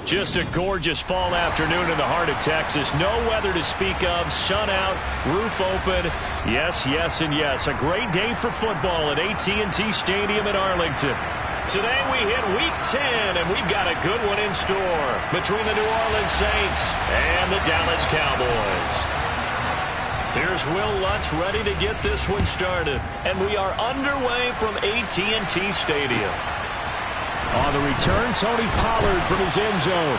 Just a gorgeous fall afternoon in the heart of Texas. No weather to speak of. Sun out, roof open. Yes, yes, and yes. A great day for football at AT&T Stadium in Arlington. Today we hit Week 10, and we've got a good one in store between the New Orleans Saints and the Dallas Cowboys. Here's Will Lutz ready to get this one started, and we are underway from AT&T Stadium. On the return, Tony Pollard from his end zone.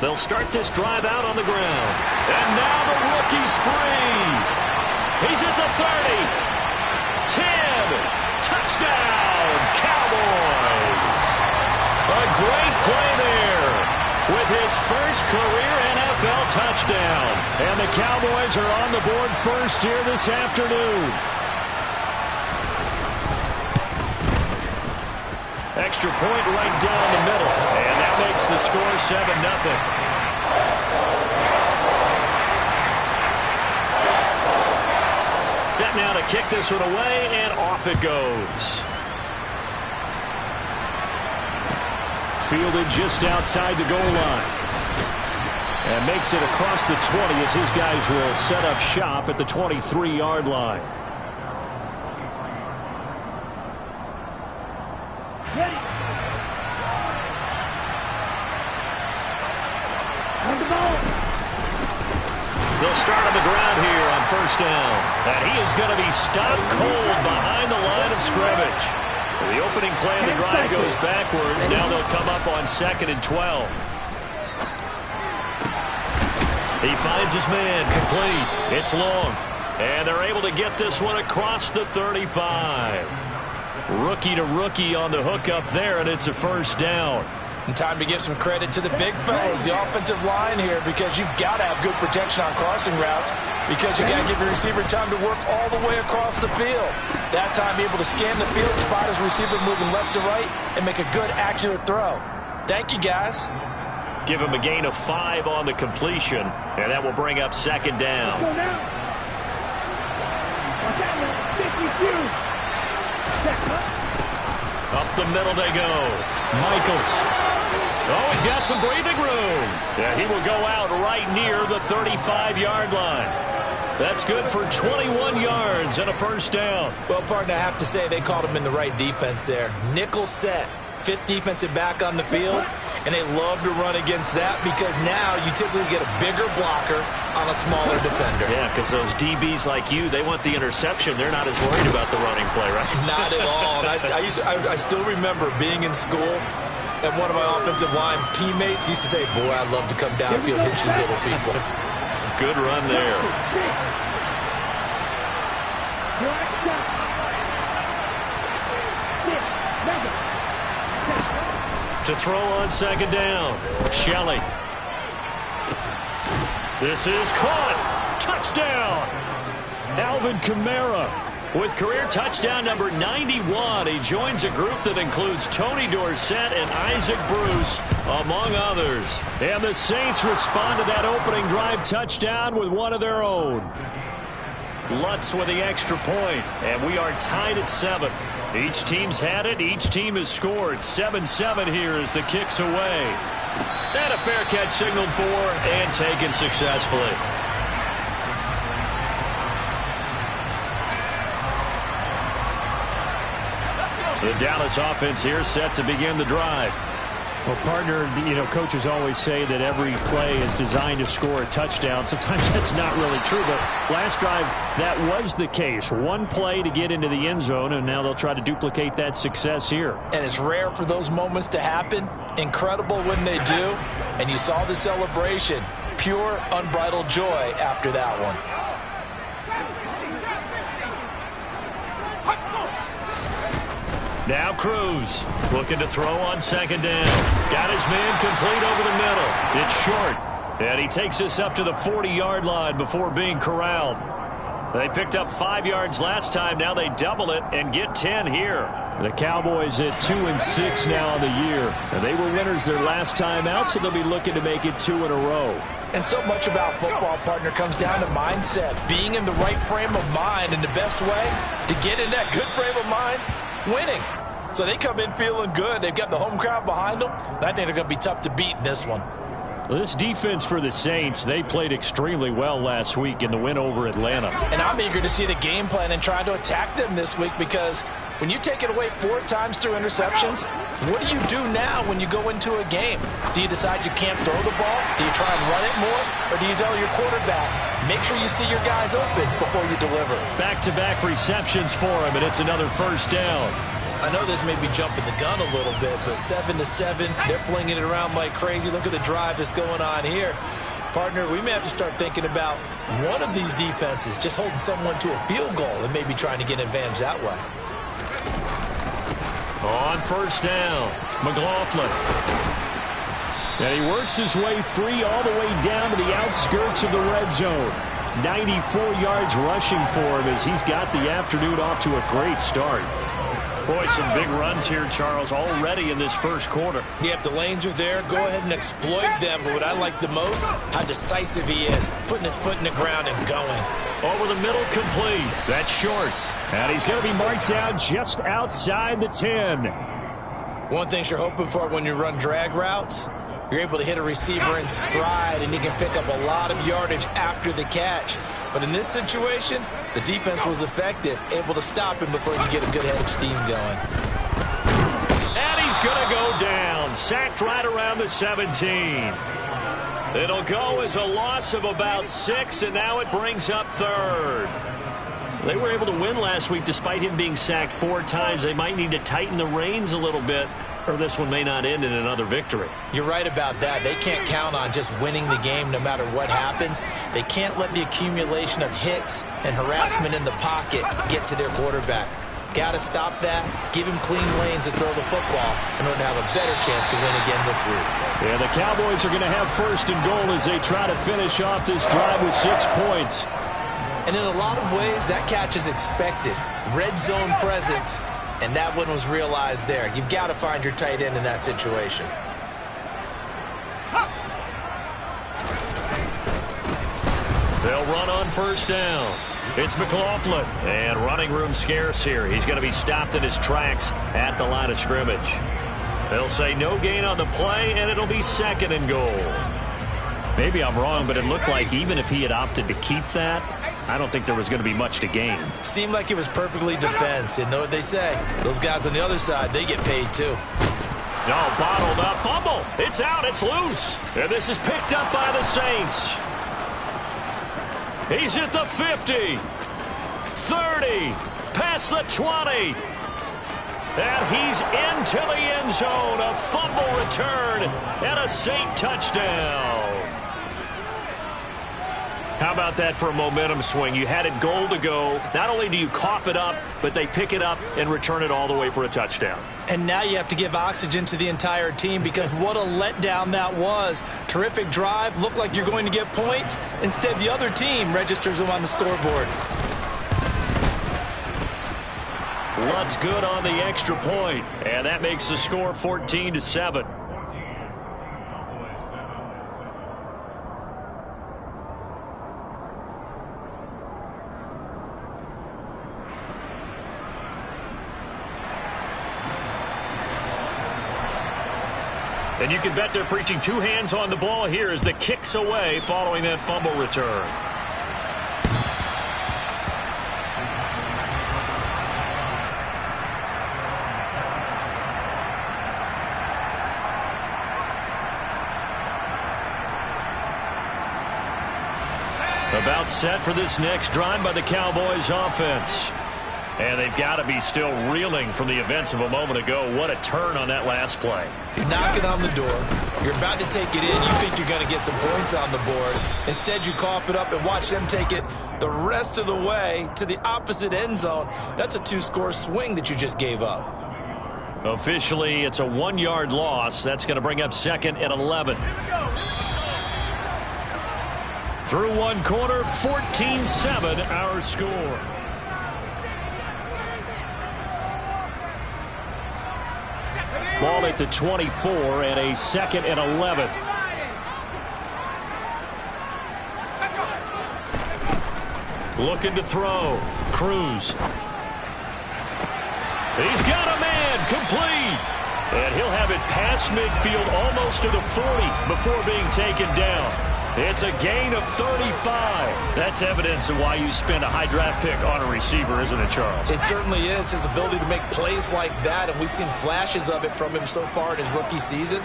They'll start this drive out on the ground. And now the rookie's free. He's at the 30. 10. Touchdown, Cowboys. A great play there with his first career NFL touchdown. And the Cowboys are on the board first here this afternoon. Extra point right down the middle. And that makes the score 7-0. Set now to kick this one away, and off it goes. Fielded just outside the goal line. And makes it across the 20 as his guys will set up shop at the 23-yard line. They'll start on the ground here on first down. And he is going to be stopped cold behind the line of scrimmage. The opening play of the drive goes backwards. Now they'll come up on 2nd and 12. He finds his man complete. It's long. And they're able to get this one across the 35. Rookie to rookie on the hookup there, and it's a first down. And time to give some credit to the big fellas, the offensive line here, because you've got to have good protection on crossing routes, because you got to give your receiver time to work all the way across the field. That time, able to scan the field, spot his receiver moving left to right, and make a good, accurate throw. Thank you, guys. Give him a gain of 5 on the completion, and that will bring up 2nd down. Up the middle they go. Michaels. Oh, he's got some breathing room. Yeah, he will go out right near the 35-yard line. That's good for 21 yards and a first down. Well, partner, I have to say they called him in the right defense there. Nickel set. 5th defensive back on the field, and they love to run against that because now you typically get a bigger blocker on a smaller defender. Yeah, because those DBs like you, they want the interception. They're not as worried about the running play, right? Not at all. And I still remember being in school, and one of my offensive line teammates used to say, boy, I'd love to come downfield and hit you little people. Good run there. To throw on 2nd down. Shelley. This is caught. Touchdown. Alvin Kamara with career touchdown number 91. He joins a group that includes Tony Dorsett and Isaac Bruce, among others. And the Saints respond to that opening drive touchdown with one of their own. Lutz with the extra point, and we are tied at 7. Each team's had it. Each team has scored. 7-7 here as the kick's away. And a fair catch signaled for and taken successfully. The Dallas offense here set to begin the drive. Well, partner, coaches always say that every play is designed to score a touchdown. Sometimes that's not really true, but last drive, that was the case. One play to get into the end zone, and now they'll try to duplicate that success here. And it's rare for those moments to happen. Incredible when they do. And you saw the celebration. Pure, unbridled joy after that one. Now Cruz looking to throw on 2nd down. Got his man complete over the middle. It's short. And he takes us up to the 40-yard line before being corralled. They picked up 5 yards last time. Now they double it and get 10 here. The Cowboys at 2-6 now on the year. And they were winners their last time out, so they'll be looking to make it 2 in a row. And so much about football, partner, comes down to mindset. Being in the right frame of mind, and the best way to get in that good frame of mind, winning. So they come in feeling good. They've got the home crowd behind them. And I think they're going to be tough to beat in this one. Well, this defense for the Saints, they played extremely well last week in the win over Atlanta. And I'm eager to see the game plan and try to attack them this week, because when you take it away 4 times through interceptions, what do you do now when you go into a game? Do you decide you can't throw the ball? Do you try and run it more? Or do you tell your quarterback, make sure you see your guys open before you deliver? Back-to-back receptions for him, and it's another first down. I know this may be jumping the gun a little bit, but 7-7, they're flinging it around like crazy. Look at the drive that's going on here. Partner, we may have to start thinking about one of these defenses just holding someone to a field goal and maybe trying to get an advantage that way. On first down, McLaughlin. And he works his way free all the way down to the outskirts of the red zone. 94 yards rushing for him as he's got the afternoon off to a great start. Boy, some big runs here, Charles, already in this first quarter. Yeah, if the lanes are there, go ahead and exploit them. But what I like the most, how decisive he is, putting his foot in the ground and going. Over the middle, complete. That's short. And he's going to be marked down just outside the 10. One thing you're hoping for when you run drag routes, you're able to hit a receiver in stride, and he can pick up a lot of yardage after the catch. But in this situation, the defense was effective, able to stop him before he get a good head of steam going. And he's going to go down, sacked right around the 17. It'll go as a loss of about 6, and now it brings up third. They were able to win last week despite him being sacked 4 times. They might need to tighten the reins a little bit, or this one may not end in another victory. You're right about that. They can't count on just winning the game no matter what happens. They can't let the accumulation of hits and harassment in the pocket get to their quarterback. Got to stop that, give him clean lanes and throw the football in order to have a better chance to win again this week. Yeah, the Cowboys are going to have first and goal as they try to finish off this drive with 6 points. And in a lot of ways, that catch is expected. Red zone presence, and that one was realized there. You've got to find your tight end in that situation. They'll run on first down. It's McLaughlin, and running room scarce here. He's going to be stopped in his tracks at the line of scrimmage. They'll say no gain on the play, and it'll be second and goal. Maybe I'm wrong, but it looked like even if he had opted to keep that, I don't think there was going to be much to gain. Seemed like it was perfectly defense. You know what they say? Those guys on the other side, they get paid too. No, bottled up. Fumble. It's out. It's loose. And this is picked up by the Saints. He's at the 50. 30. Past the 20. And he's into the end zone. A fumble return and a Saint touchdown. How about that for a momentum swing? You had it goal to go. Not only do you cough it up, but they pick it up and return it all the way for a touchdown. And now you have to give oxygen to the entire team, because what a letdown that was. Terrific drive. Looked like you're going to get points. Instead, the other team registers them on the scoreboard. Lutt's good on the extra point, and that makes the score 14-7. And you can bet they're preaching 2 hands on the ball here as the kick's away following that fumble return. About set for this next drive by the Cowboys offense. And they've got to be still reeling from the events of a moment ago. What a turn on that last play. You're knocking on the door. You're about to take it in. You think you're going to get some points on the board. Instead, you cough it up and watch them take it the rest of the way to the opposite end zone. That's a 2-score swing that you just gave up. Officially, it's a 1-yard loss. That's going to bring up second and 11. Through one quarter, 14-7 our score. Ball at the 24 and a 2nd and 11. Looking to throw. Cruz. He's got a man. Complete. And he'll have it past midfield almost to the 40 before being taken down. It's a gain of 35. That's evidence of why you spend a high draft pick on a receiver, isn't it, Charles? It certainly is. His ability to make plays like that, and we've seen flashes of it from him so far in his rookie season.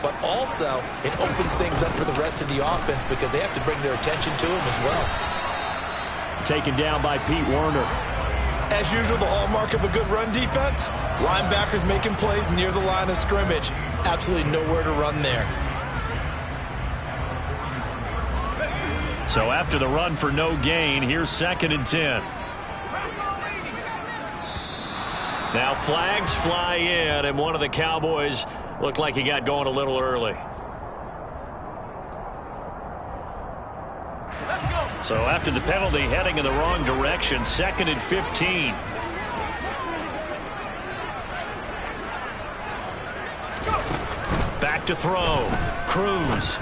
But also, it opens things up for the rest of the offense because they have to bring their attention to him as well. Taken down by Pete Werner. As usual, the hallmark of a good run defense, linebackers making plays near the line of scrimmage. Absolutely nowhere to run there. So after the run for no gain, here's 2nd and 10. Now flags fly in, and one of the Cowboys looked like he got going a little early. So after the penalty, heading in the wrong direction, 2nd and 15. Back to throw. Cruz.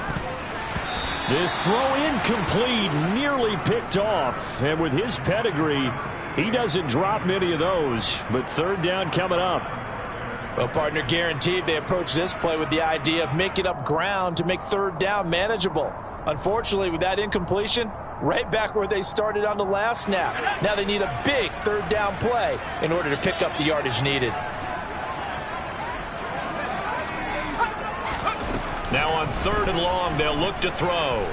This throw incomplete, nearly picked off. And with his pedigree, he doesn't drop many of those. But 3rd down coming up. Well, partner, guaranteed they approach this play with the idea of making up ground to make 3rd down manageable. Unfortunately, with that incompletion, right back where they started on the last snap. Now they need a big 3rd down play in order to pick up the yardage needed. Now on 3rd and long, they'll look to throw.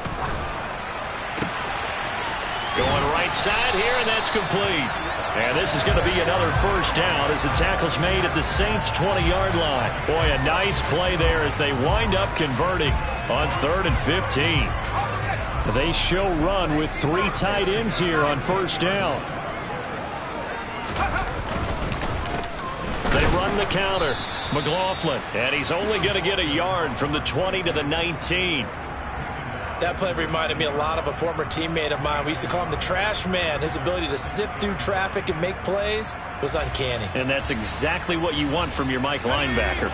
Going right side here, and that's complete. And this is going to be another 1st down as the tackle's made at the Saints' 20-yard line. Boy, a nice play there as they wind up converting on 3rd and 15. They show run with 3 tight ends here on 1st down. They run the counter. McLaughlin, and he's only going to get a yard from the 20 to the 19. That play reminded me a lot of a former teammate of mine. We used to call him the trash man. His ability to sift through traffic and make plays was uncanny. And that's exactly what you want from your Mike linebacker.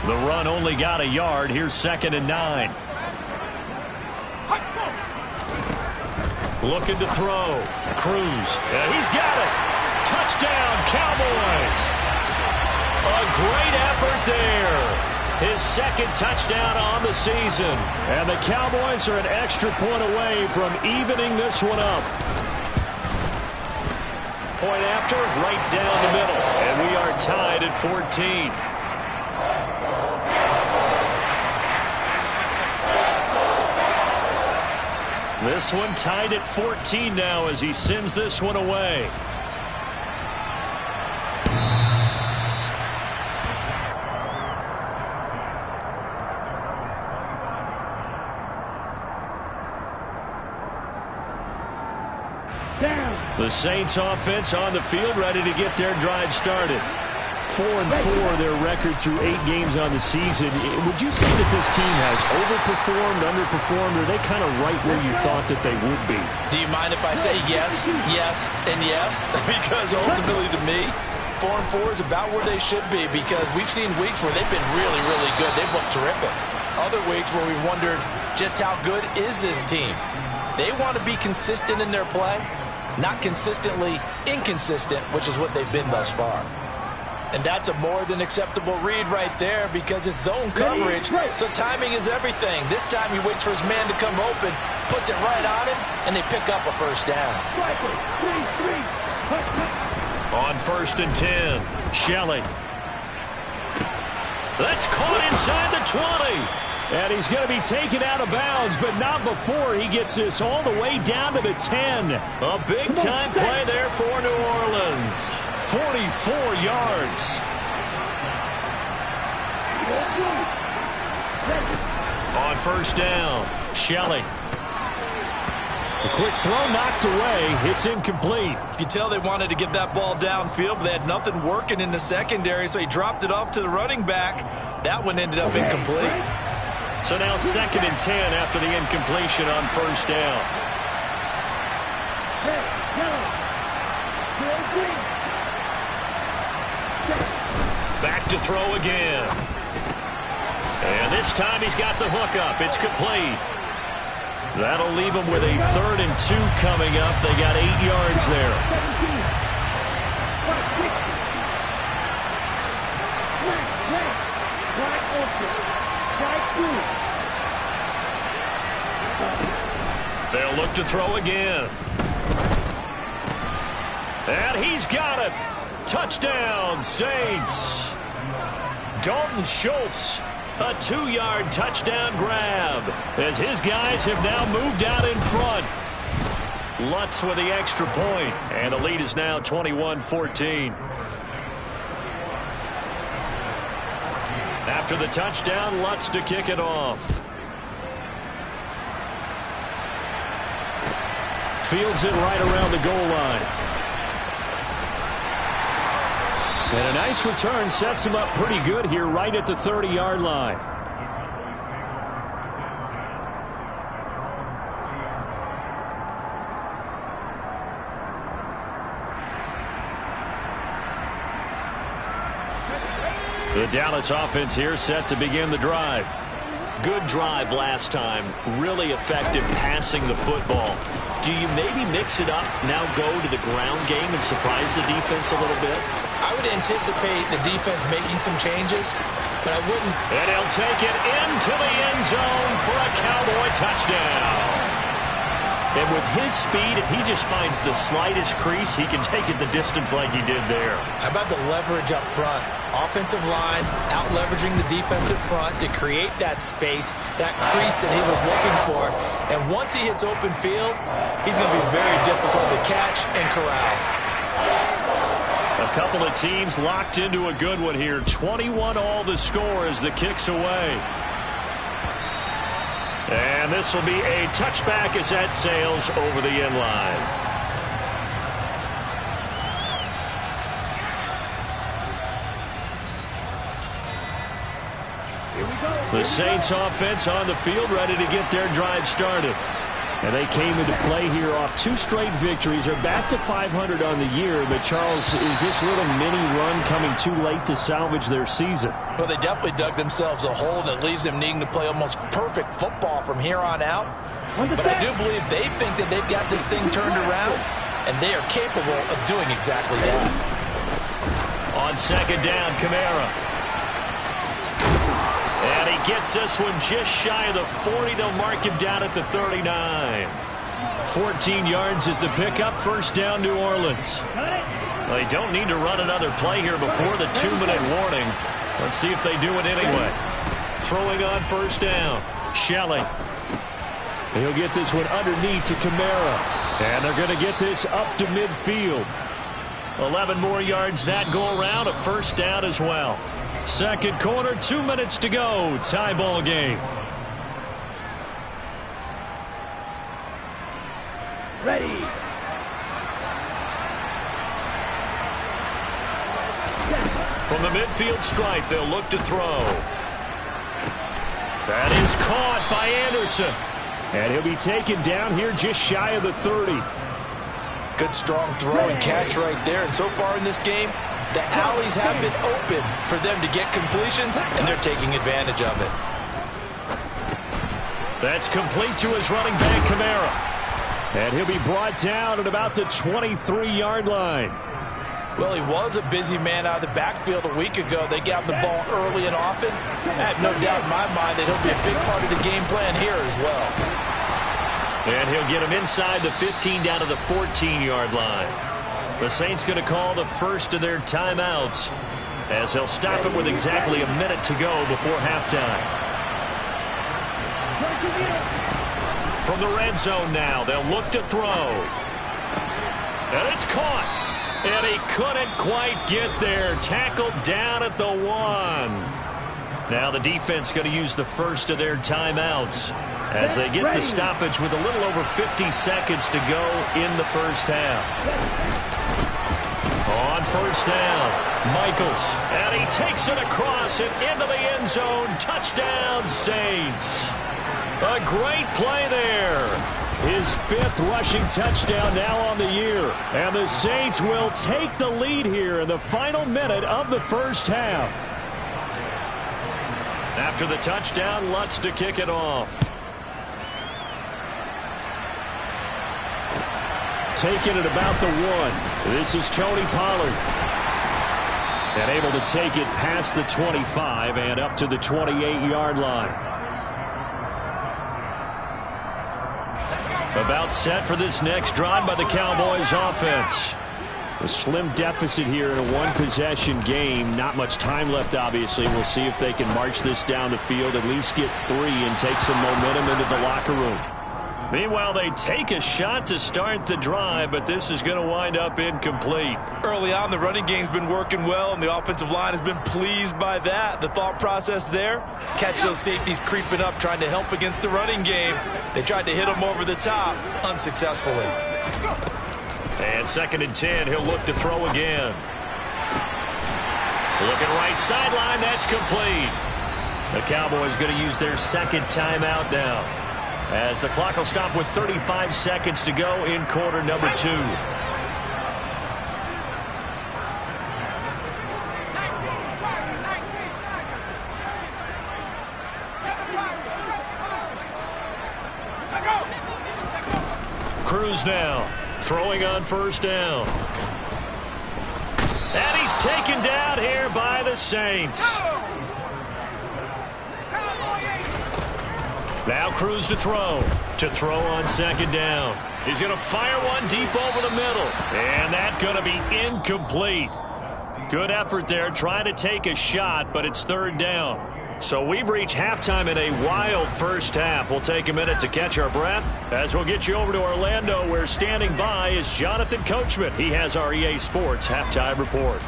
The run only got a yard. Here's 2nd and 9. Looking to throw. Cruz. And he's got it. Touchdown, Cowboys. A great effort there. His 2nd touchdown on the season. And the Cowboys are an extra point away from evening this one up. Point after, right down the middle. And we are tied at 14. This one tied at 14 now as he sends this one away. The Saints offense on the field, ready to get their drive started. 4-4 their record through 8 games on the season. Would you say that this team has overperformed, underperformed, or are they kind of right where you thought that they would be? Do you mind if I say yes, yes, and yes? Because ultimately to me, 4-4 is about where they should be because we've seen weeks where they've been really, really good. They've looked terrific. Other weeks where we've wondered just how good is this team. They want to be consistent in their play. Not consistently inconsistent, which is what they've been thus far. And that's a more than acceptable read right there because it's zone coverage, so timing is everything. This time he waits for his man to come open, puts it right on him, and they pick up a 1st down. On 1st and 10, Shelley. That's caught inside the 20. And he's going to be taken out of bounds, but not before he gets this all the way down to the 10. A big-time play there for New Orleans. 44 yards. On 1st down, Shelley. A quick throw knocked away. It's incomplete. You can tell they wanted to get that ball downfield, but they had nothing working in the secondary, so he dropped it off to the running back. That one ended up incomplete. So now 2nd and 10 after the incompletion on 1st down. to throw again. And this time he's got the hook up. It's complete. That'll leave him with a 3rd and 2 coming up. They got 8 yards there. They'll look to throw again. And he's got it. Touchdown, Saints. Dalton Schultz, a 2-yard touchdown grab as his guys have now moved out in front. Lutz with the extra point, and the lead is now 21-14. After the touchdown, Lutz to kick it off. Fields it right around the goal line. And a nice return sets him up pretty good here right at the 30-yard line. The Dallas offense here set to begin the drive. Good drive last time. Really effective passing the football. Do you maybe mix it up, now go to the ground game and surprise the defense a little bit? I would anticipate the defense making some changes, but I wouldn't. And he'll take it into the end zone for a Cowboy touchdown. And with his speed, if he just finds the slightest crease, he can take it the distance like he did there. How about the leverage up front? Offensive line out-leveraging the defensive front to create that space, that crease that he was looking for. And once he hits open field, he's going to be very difficult to catch and corral. A couple of teams locked into a good one here. 21 all the score as the kick's away. And this will be a touchback as that sails over the end line. The Saints offense on the field ready to get their drive started. And they came into play here off 2 straight victories. They're back to 500 on the year. But, Charles, is this little mini run coming too late to salvage their season? Well, they definitely dug themselves a hole that leaves them needing to play almost perfect football from here on out. But I do believe they think that they've got this thing turned around, and they are capable of doing exactly that. On second down, Kamara. And he gets this one just shy of the 40. They'll mark him down at the 39. 14 yards is the pickup. First down, New Orleans. They don't need to run another play here before the 2-minute warning. Let's see if they do it anyway. Throwing on first down, Shelley. He'll get this one underneath to Kamara. And they're going to get this up to midfield. 11 more yards that go around. A first down as well. Second quarter, 2 minutes to go. Tie ball game. Ready. From the midfield stripe, they'll look to throw. That is caught by Anderson. And he'll be taken down here just shy of the 30. Good strong throw and catch right there. And so far in this game, the alleys have been open for them to get completions, and they're taking advantage of it. That's complete to his running back, Kamara. And he'll be brought down at about the 23-yard line. Well, he was a busy man out of the backfield a week ago. They got the ball early and often. I have no doubt in my mind that he'll be a big part of the game plan here as well. And he'll get him inside the 15 down to the 14-yard line. The Saints going to call the first of their timeouts as they'll stop it with exactly a minute to go before halftime. From the red zone now, they'll look to throw. And it's caught. And he couldn't quite get there. Tackled down at the 1. Now the defense going to use the first of their timeouts as they get the stoppage with a little over 50 seconds to go in the first half. On first down, Michaels. And he takes it across and into the end zone. Touchdown, Saints. A great play there. His 5th rushing touchdown now on the year. And the Saints will take the lead here in the final minute of the first half. After the touchdown, Lutz to kick it off. Taking it about the 1. This is Tony Pollard. And able to take it past the 25 and up to the 28-yard line. About set for this next drive by the Cowboys offense. A slim deficit here in a one-possession game. Not much time left, obviously. We'll see if they can march this down the field, at least get 3 and take some momentum into the locker room. Meanwhile, they take a shot to start the drive, but this is going to wind up incomplete. Early on, the running game's been working well, and the offensive line has been pleased by that. The thought process there, catch those safeties creeping up, trying to help against the running game. They tried to hit them over the top, unsuccessfully. And 2nd and 10, he'll look to throw again. Looking right sideline, that's complete. The Cowboys going to use their 2nd timeout now, as the clock will stop with 35 seconds to go in quarter number 2. Cruz now, throwing on 1st down. And he's taken down here by the Saints. Now Cruz to throw on 2nd down. He's going to fire one deep over the middle. And that's going to be incomplete. Good effort there, trying to take a shot, but it's 3rd down. So we've reached halftime in a wild first half. We'll take a minute to catch our breath as we'll get you over to Orlando, where standing by is Jonathan Coachman. He has our EA Sports Halftime Report.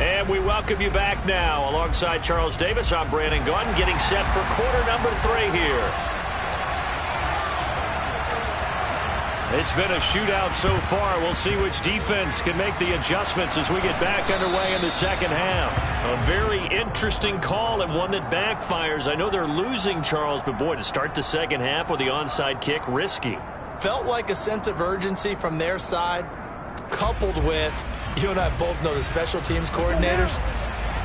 And we welcome you back now. Alongside Charles Davis, I'm Brandon Gunn, getting set for quarter number 3 here. It's been a shootout so far. We'll see which defense can make the adjustments as we get back underway in the 2nd half. A very interesting call, and one that backfires. I know they're losing, Charles, but boy, to start the 2nd half with the onside kick, risky. Felt like a sense of urgency from their side, coupled with, you and I both know the special teams coordinators,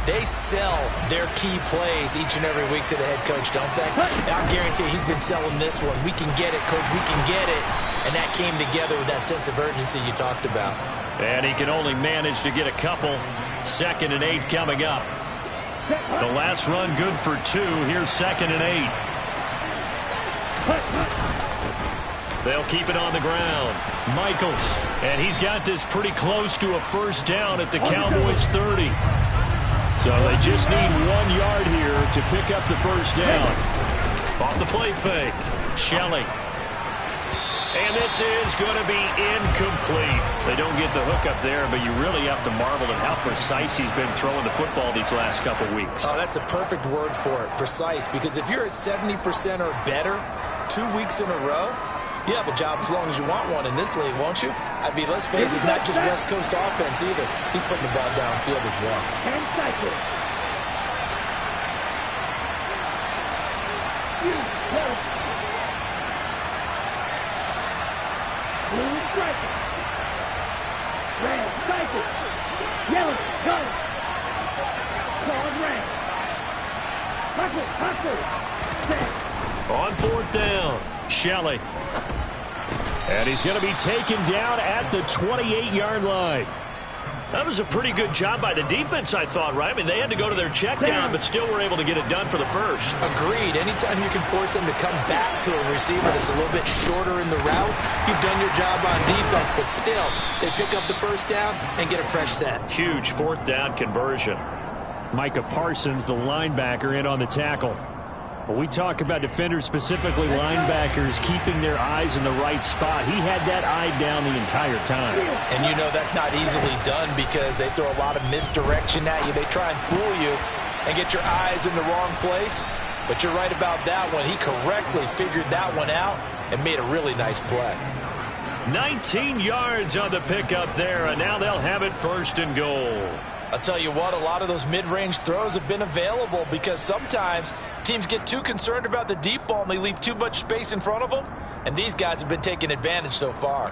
they sell their key plays each and every week to the head coach, don't they? I guarantee he's been selling this one. We can get it, coach, we can get it. And that came together with that sense of urgency you talked about. And he can only manage to get a couple. 2nd and 8 coming up. The last run good for 2. Here's 2nd and 8. They'll keep it on the ground. Michaels. And he's got this pretty close to a 1st down at the Cowboys 30. So they just need 1 yard here to pick up the 1st down. Off the play fake. Shelley. And this is going to be incomplete. They don't get the hook up there, but you really have to marvel at how precise he's been throwing the football these last couple weeks. Oh, that's the perfect word for it, precise. Because if you're at 70% or better 2 weeks in a row, you have a job as long as you want one in this league, won't you? I mean, let's face it, it's not just West Coast offense either. He's putting the ball downfield as well. 10 seconds. Blue striker. Red striker. Yellow color. Card red. Huckle. On 4th down, Shelley. And he's going to be taken down at the 28-yard line. That was a pretty good job by the defense, I thought, right? I mean, they had to go to their check down, but still were able to get it done for the 1st. Agreed. Anytime you can force them to come back to a receiver that's a little bit shorter in the route, you've done your job on defense, but still, they pick up the 1st down and get a fresh set. Huge 4th down conversion. Micah Parsons, the linebacker, in on the tackle. When we talk about defenders, specifically linebackers, keeping their eyes in the right spot, he had that eye down the entire time. And you know that's not easily done because they throw a lot of misdirection at you. They try and fool you and get your eyes in the wrong place. But you're right about that one. He correctly figured that one out and made a really nice play. 19 yards on the pickup there, and now they'll have it 1st and goal. I'll tell you what, a lot of those mid-range throws have been available because sometimes teams get too concerned about the deep ball and they leave too much space in front of them, and these guys have been taking advantage so far.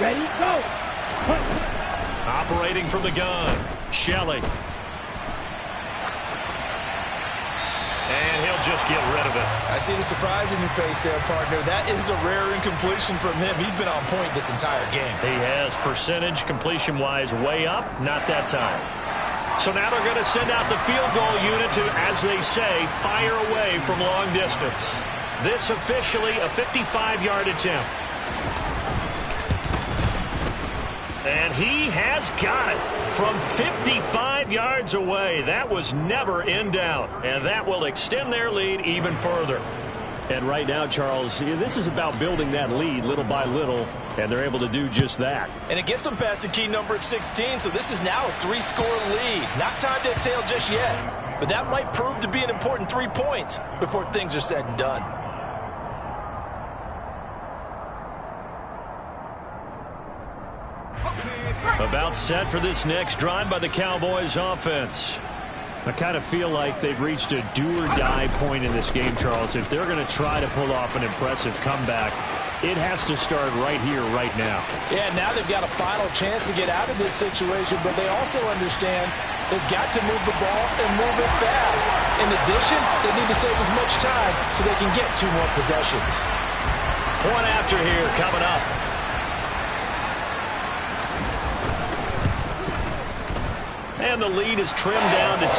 Ready, go. Operating from the gun, Shelley. And he'll just get rid of it. I see the surprise in your face there, partner. That is a rare incompletion from him. He's been on point this entire game. He has percentage completion-wise way up, not that time. So now they're going to send out the field goal unit to, as they say, fire away from long distance. This officially a 55-yard attempt. And he has got it from 55 yards away. That was never in doubt. And that will extend their lead even further. And right now, Charles, this is about building that lead little by little, and they're able to do just that. And it gets them past the key number of 16, so this is now a 3-score lead. Not time to exhale just yet, but that might prove to be an important 3 points before things are said and done. About set for this next drive by the Cowboys offense. I kind of feel like they've reached a do-or-die point in this game, Charles. If they're going to try to pull off an impressive comeback, it has to start right here, right now. Yeah, now they've got a final chance to get out of this situation, but they also understand they've got to move the ball and move it fast. In addition, they need to save as much time so they can get 2 more possessions. Point after here coming up. And the lead is trimmed down to 10.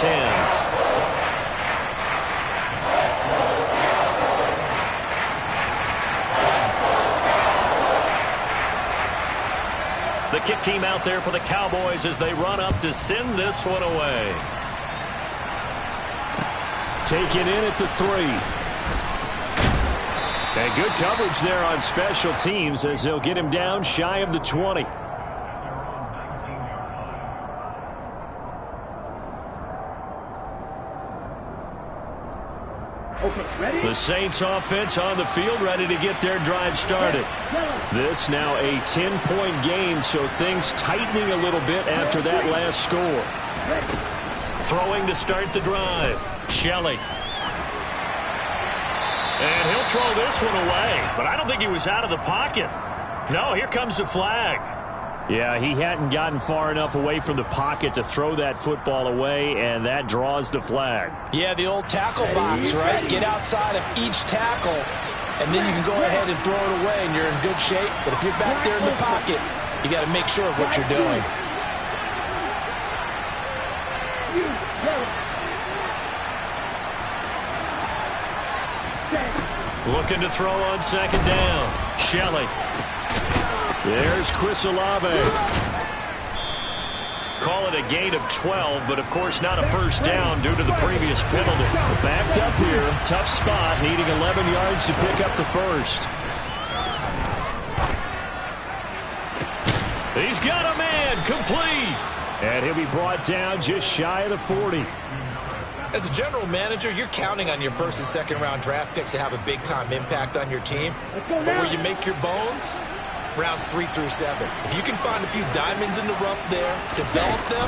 The kick team out there for the Cowboys as they run up to send this one away. Taken in at the 3. And good coverage there on special teams as they'll get him down shy of the 20. The Saints offense on the field ready to get their drive started. This now a 10-point game, so things tightening a little bit after that last score. Throwing to start the drive, Shelley. And he'll throw this one away, but I don't think he was out of the pocket. No, here comes the flag. Yeah, he hadn't gotten far enough away from the pocket to throw that football away, and that draws the flag. Yeah, the old tackle box, right? Get outside of each tackle, and then you can go ahead and throw it away, and you're in good shape. But if you're back there in the pocket, you got to make sure of what you're doing. Looking to throw on second down. Shelley. There's Chris Olave. Call it a gain of 12, but of course not a first down due to the previous penalty. Backed up here. Tough spot. Needing 11 yards to pick up the first. He's got a man. Complete. And he'll be brought down just shy of the 40. As a general manager, you're counting on your first and second round draft picks to have a big-time impact on your team. But where you make your bones, rounds 3 through 7. If you can find a few diamonds in the rough there, develop them,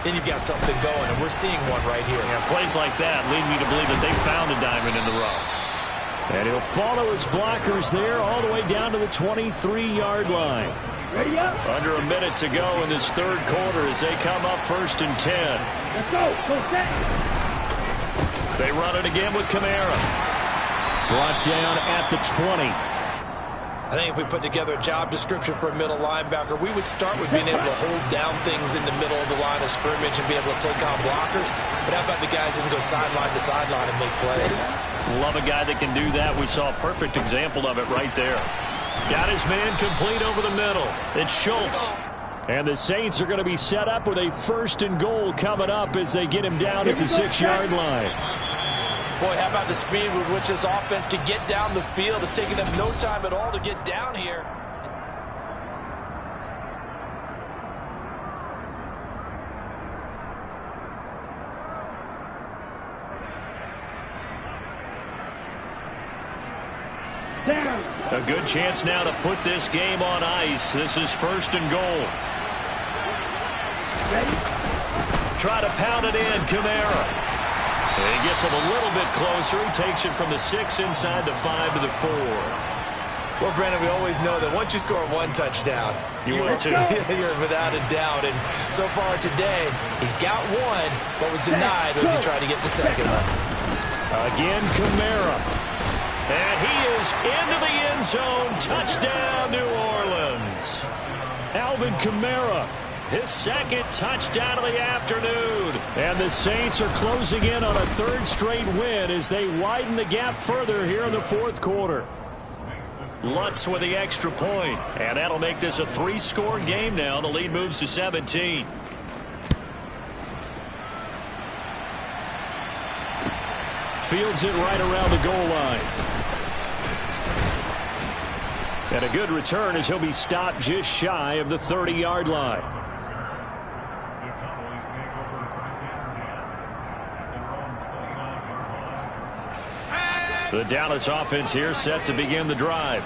then you've got something going, and we're seeing one right here. Yeah, plays like that lead me to believe that they found a diamond in the rough. And he'll follow his blockers there all the way down to the 23-yard line. Ready up. Under a minute to go in this third quarter as they come up 1st and 10. Let's go. Go set. They run it again with Kamara. Brought down at the 20. I think if we put together a job description for a middle linebacker, we would start with being able to hold down things in the middle of the line of scrimmage and be able to take on blockers. But how about the guys who can go sideline to sideline and make plays? Love a guy that can do that. We saw a perfect example of it right there. Got his man complete over the middle. It's Schultz. And the Saints are going to be set up with a 1st and goal coming up as they get him down at the 6-yard line. Boy, how about the speed with which this offense can get down the field? It's taking them no time at all to get down here. Down. A good chance now to put this game on ice. This is 1st and goal. Ready. Try to pound it in, Kamara. He gets him a little bit closer. He takes it from the 6 inside the 5 to the 4. Well, Brandon, we always know that once you score one touchdown, you're without a doubt. And so far today, he's got one, but was denied as he tried to get the second one. Again, Kamara. And he is into the end zone. Touchdown, New Orleans. Alvin Kamara, his second touchdown of the afternoon. And the Saints are closing in on a third straight win as they widen the gap further here in the fourth quarter. Lutz with the extra point, and that'll make this a 3-score game now. The lead moves to 17. Fields it right around the goal line. And a good return as he'll be stopped just shy of the 30-yard line. The Dallas offense here set to begin the drive.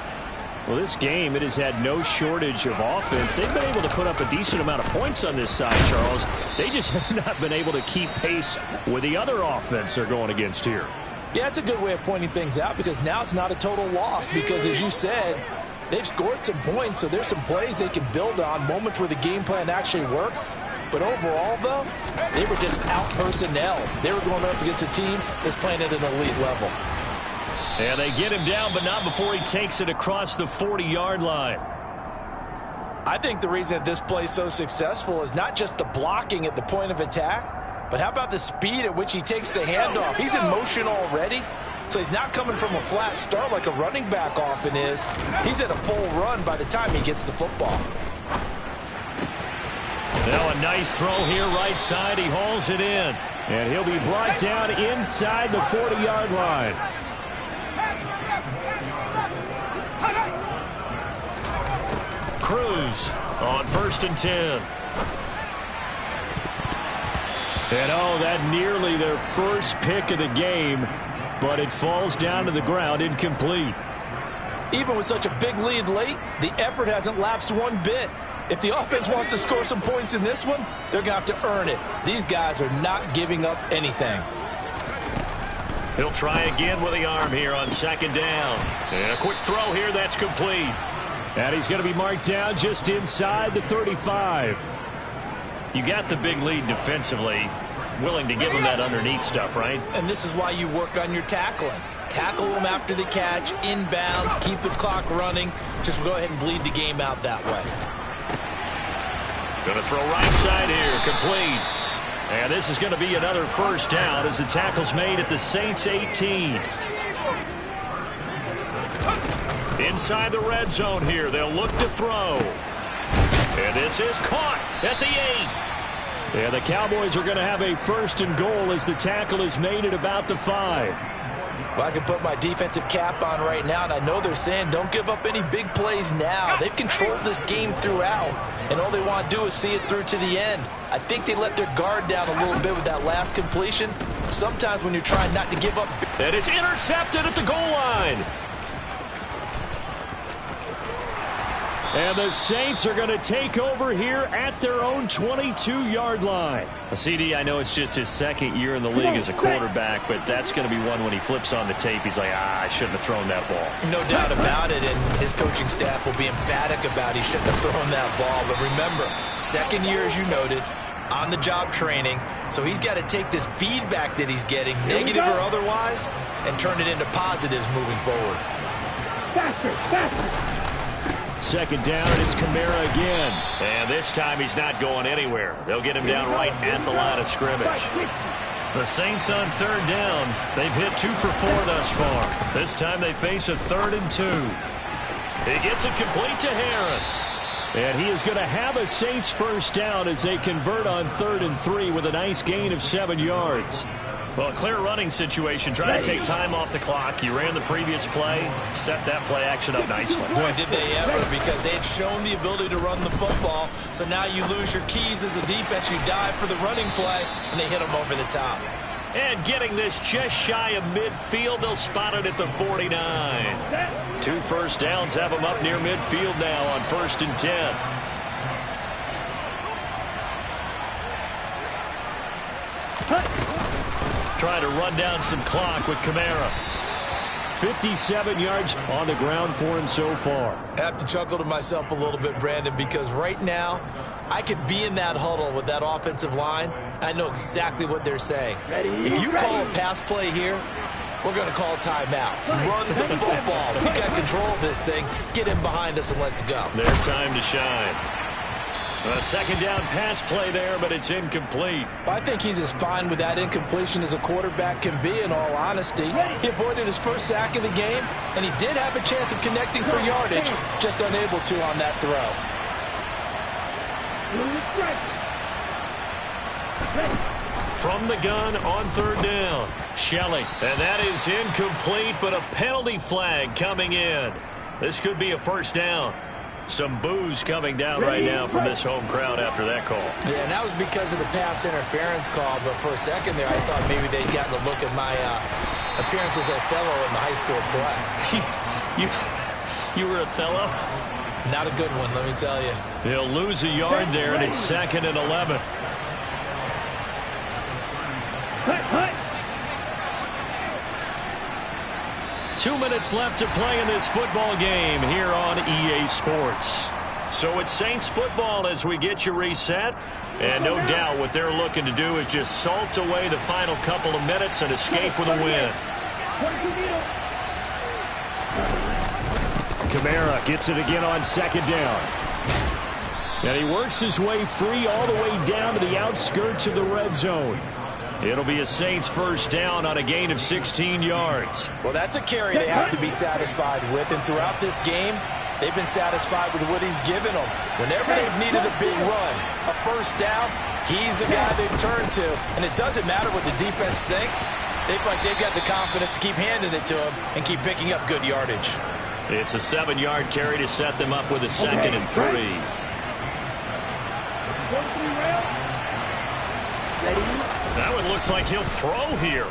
Well, this game, it has had no shortage of offense. They've been able to put up a decent amount of points on this side, Charles. They just have not been able to keep pace with the other offense they're going against here. Yeah, it's a good way of pointing things out because now it's not a total loss because, as you said, they've scored some points, so there's some plays they can build on, moments where the game plan actually worked. But overall, though, they were just out-personnel. They were going up against a team that's playing at an elite level. And they get him down, but not before he takes it across the 40-yard line. I think the reason that this play is so successful is not just the blocking at the point of attack, but how about the speed at which he takes the handoff? He's in motion already, so he's not coming from a flat start like a running back often is. He's at a full run by the time he gets the football. Now a nice throw here right side. He hauls it in. And he'll be brought down inside the 40-yard line. Cruz on 1st and 10. And oh, that nearly their first pick of the game, but it falls down to the ground incomplete. Even with such a big lead late, the effort hasn't lapsed one bit. If the offense wants to score some points in this one, they're going to have to earn it. These guys are not giving up anything. He'll try again with the arm here on 2nd down. And a quick throw here that's complete. And he's going to be marked down just inside the 35. You got the big lead defensively. Willing to give him that underneath stuff, right? And this is why you work on your tackling. Tackle them after the catch, inbounds, keep the clock running. Just go ahead and bleed the game out that way. Going to throw right side here, complete. And this is going to be another first down as the tackle's made at the Saints 18. Inside the red zone here, they'll look to throw. And this is caught at the 8. And the Cowboys are going to have a 1st and goal as the tackle is made at about the 5. Well, I can put my defensive cap on right now, and I know they're saying don't give up any big plays now. They've controlled this game throughout, and all they want to do is see it through to the end. I think they let their guard down a little bit with that last completion. Sometimes when you're trying not to give up. And it's intercepted at the goal line. And the Saints are going to take over here at their own 22-yard line. CD, I know it's just his 2nd year in the league as a quarterback, but that's going to be one when he flips on the tape. He's like, I shouldn't have thrown that ball. No doubt about it, and his coaching staff will be emphatic about he shouldn't have thrown that ball. But remember, 2nd year, as you noted, on-the-job training, so he's got to take this feedback that he's getting, negative or otherwise, and turn it into positives moving forward. Faster. 2nd down, and it's Kamara again. And this time he's not going anywhere. They'll get him down right at the line of scrimmage. The Saints on 3rd down. They've hit 2 for 4 thus far. This time they face a 3rd and 2. He gets it complete to Harris. And he is going to have a Saints 1st down as they convert on 3rd and 3 with a nice gain of 7 yards. Well, a clear running situation, trying to take time off the clock. You ran the previous play, set that play action up nicely. Boy, did they ever, because they had shown the ability to run the football. So now you lose your keys as a defense. You dive for the running play, and they hit them over the top. And getting this just shy of midfield, they'll spot it at the 49. 2 first downs have them up near midfield now on 1st and 10. Trying to run down some clock with Kamara. 57 yards on the ground for him so far. I have to chuckle to myself a little bit, Brandon, because right now I could be in that huddle with that offensive line. I know exactly what they're saying. If you call a pass play here, we're going to call a timeout. Run the football. We got control of this thing. Get him behind us and let's go. Their time to shine. A second down pass play there, but it's incomplete. I think he's as fine with that incompletion as a quarterback can be, in all honesty. He avoided his first sack of the game, and he did have a chance of connecting for yardage, just unable to on that throw. From the gun on third down, Shelley. And that is incomplete, but a penalty flag coming in. This could be a first down. Some boos coming down right now from this home crowd after that call. Yeah, and that was because of the pass interference call, but for a second there I thought maybe they'd gotten a look at my appearance as Othello in the high school play. You were Othello? Not a good one, let me tell you. They'll lose a yard there, and it's 2nd and 11. 2 minutes left to play in this football game here on EA Sports. So it's Saints football as we get you reset. And no doubt what they're looking to do is just salt away the final couple of minutes and escape with a win. Kamara gets it again on second down. And he works his way free all the way down to the outskirts of the red zone. It'll be a Saints first down on a gain of 16 yards. Well, that's a carry they have to be satisfied with. And throughout this game, they've been satisfied with what he's given them. Whenever they've needed a big run, a first down, he's the guy they've turned to. And it doesn't matter what the defense thinks. They feel like they've got the confidence to keep handing it to him and keep picking up good yardage. It's a 7-yard carry to set them up with a 2nd and 3. That one looks like he'll throw here.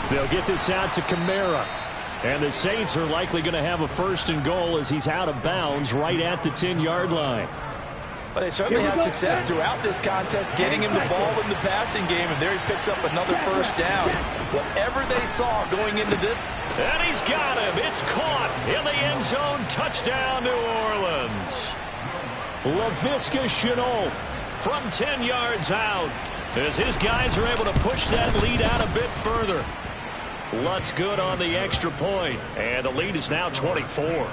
They'll get this out to Kamara. And the Saints are likely going to have a 1st and goal as he's out of bounds right at the 10-yard line. Well, they certainly had success throughout this contest getting him the ball in the passing game, and there he picks up another first down. Whatever they saw going into this. And he's got him. It's caught in the end zone. Touchdown, New Orleans. Laviska Shenault from 10 yards out as his guys are able to push that lead out a bit further. Lutz good on the extra point, and the lead is now 24.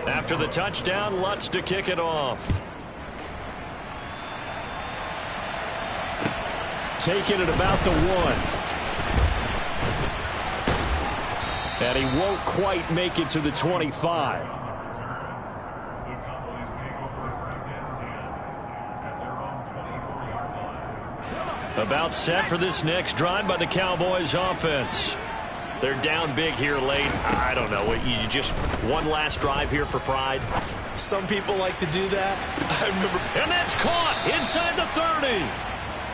After the touchdown, Lutz to kick it off. Taking it about the 1. And he won't quite make it to the 25. About set for this next drive by the Cowboys offense. They're down big here late. I don't know. You just one last drive here for pride. Some people like to do that. I remember. And that's caught inside the 30.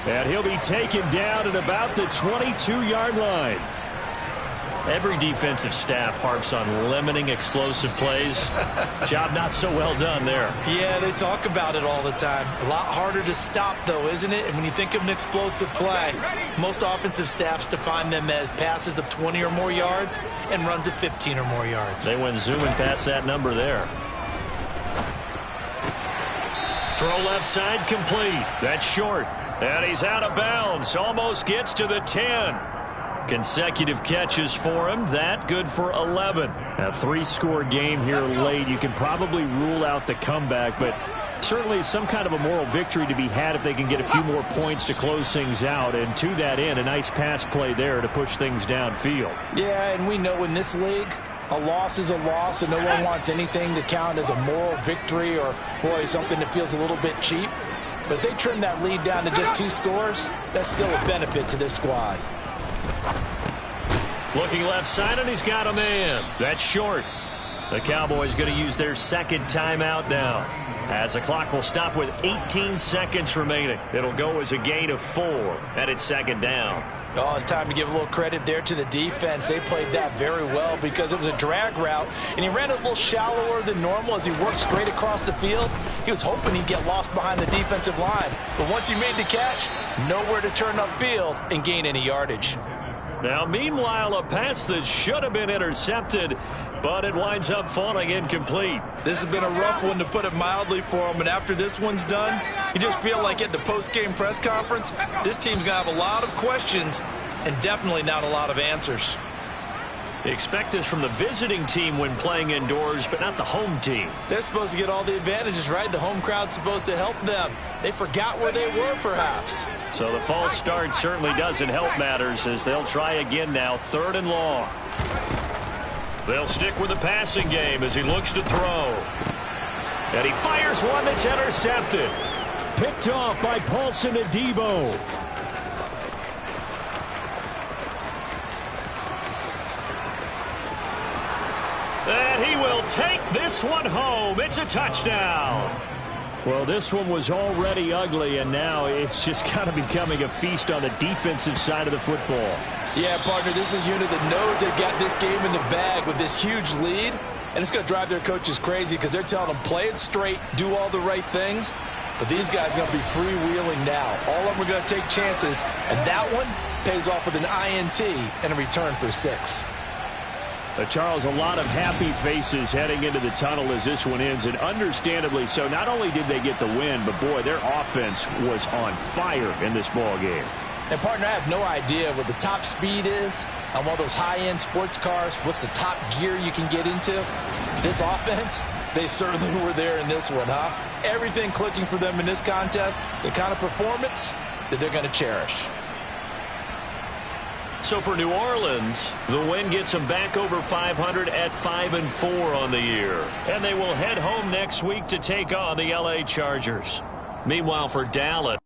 And he'll be taken down at about the 22-yard line. Every defensive staff harps on limiting explosive plays. Job not so well done there. Yeah, they talk about it all the time. A lot harder to stop, though, isn't it? And when you think of an explosive play, most offensive staffs define them as passes of 20 or more yards and runs of 15 or more yards. They went zooming past that number there. Throw left side complete. That's short. And he's out of bounds. Almost gets to the 10. Consecutive catches for him. That good for 11. A 3-score game here late. You can probably rule out the comeback, but certainly some kind of a moral victory to be had if they can get a few more points to close things out. And to that end, a nice pass play there to push things downfield. Yeah, and we know in this league, a loss is a loss, and no one wants anything to count as a moral victory or, boy, something that feels a little bit cheap. But if they trim that lead down to just 2 scores, that's still a benefit to this squad. Looking left side, and he's got a man. That's short. The Cowboys going to use their second timeout now. As the clock will stop with 18 seconds remaining. It'll go as a gain of 4, and it's second down. Oh, it's time to give a little credit there to the defense. They played that very well because it was a drag route, and he ran a little shallower than normal as he worked straight across the field. He was hoping he'd get lost behind the defensive line, but once he made the catch, nowhere to turn upfield and gain any yardage. Now, meanwhile, a pass that should have been intercepted, but it winds up falling incomplete. This has been a rough one, to put it mildly, for him. And after this one's done, you just feel like at the post-game press conference, this team's going to have a lot of questions and definitely not a lot of answers. Expect this from the visiting team when playing indoors, but not the home team. They're supposed to get all the advantages, right? The home crowd's supposed to help them. They forgot where they were, perhaps. So the false start certainly doesn't help matters, as they'll try again now, 3rd and long. They'll stick with the passing game as he looks to throw. And he fires one that's intercepted. Picked off by Paulson Adebo. And he will take this one home. It's a touchdown. Well, this one was already ugly, and now it's just kind of becoming a feast on the defensive side of the football. Yeah, partner, this is a unit that knows they've got this game in the bag with this huge lead, and it's going to drive their coaches crazy because they're telling them, play it straight, do all the right things. But these guys are going to be freewheeling now. All of them are going to take chances, and that one pays off with an INT and a return for 6. Charles, a lot of happy faces heading into the tunnel as this one ends, and understandably so. Not only did they get the win, but boy, their offense was on fire in this ball game. And partner, I have no idea what the top speed is on one of those high-end sports cars. What's the top gear you can get into? This offense, they certainly were there in this one, huh? Everything clicking for them in this contest, the kind of performance that they're going to cherish. So for New Orleans, the win gets them back over 500 at 5-4 on the year. And they will head home next week to take on the LA Chargers. Meanwhile, for Dallas,